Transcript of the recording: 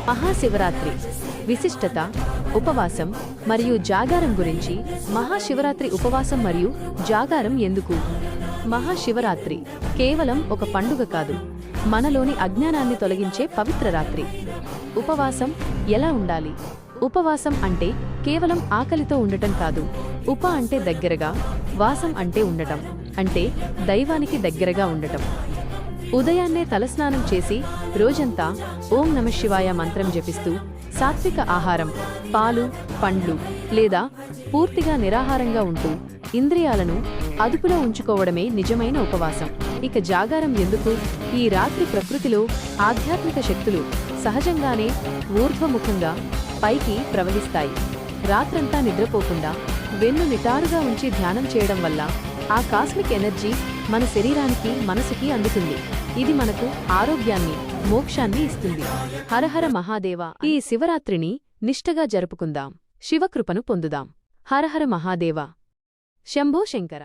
మహాశివరాత్రి విశిష్టత, ఉపవాసం మరియు జాగారం గురించి. మహాశివరాత్రి ఉపవాసం మరియు జాగారం ఎందుకు? మహాశివరాత్రి కేవలం ఒక పండుగ కాదు, మనలోని అజ్ఞానాన్ని తొలగించే పవిత్ర రాత్రి. ఉపవాసం ఎలా ఉండాలి? ఉపవాసం అంటే కేవలం ఆకలితో ఉండటం కాదు. ఉప అంటే దగ్గరగా, వాసం అంటే ఉండటం, అంటే దైవానికి దగ్గరగా ఉండటం. ఉదయాన్నే తలస్నానం చేసి రోజంతా ఓం నమఃశివాయ మంత్రం జపిస్తూ సాత్విక ఆహారం, పాలు, పండ్లు లేదా పూర్తిగా నిరాహారంగా ఉంటూ ఇంద్రియాలను అదుపులో ఉంచుకోవడమే నిజమైన ఉపవాసం. ఇక జాగారం ఎందుకు? ఈ రాత్రి ప్రకృతిలో ఆధ్యాత్మిక శక్తులు సహజంగానే ఊర్ధ్వముఖంగా పైకి ప్రవహిస్తాయి. రాత్రంతా నిద్రపోకుండా వెన్ను నిటారుగా ఉంచి ధ్యానం చేయడం వల్ల ఆ కాస్మిక్ ఎనర్జీ మన శరీరానికి, మనసుకి అందుతుంది. ఇది మనకు ఆరోగ్యాన్ని, మోక్షాన్ని ఇస్తుంది. హరహర మహాదేవ! ఈ శివరాత్రిని నిష్టగా జరుపుకుందాం. శివకృపను పొందుదాం. హరహర మహాదేవ! శంభో శంకర!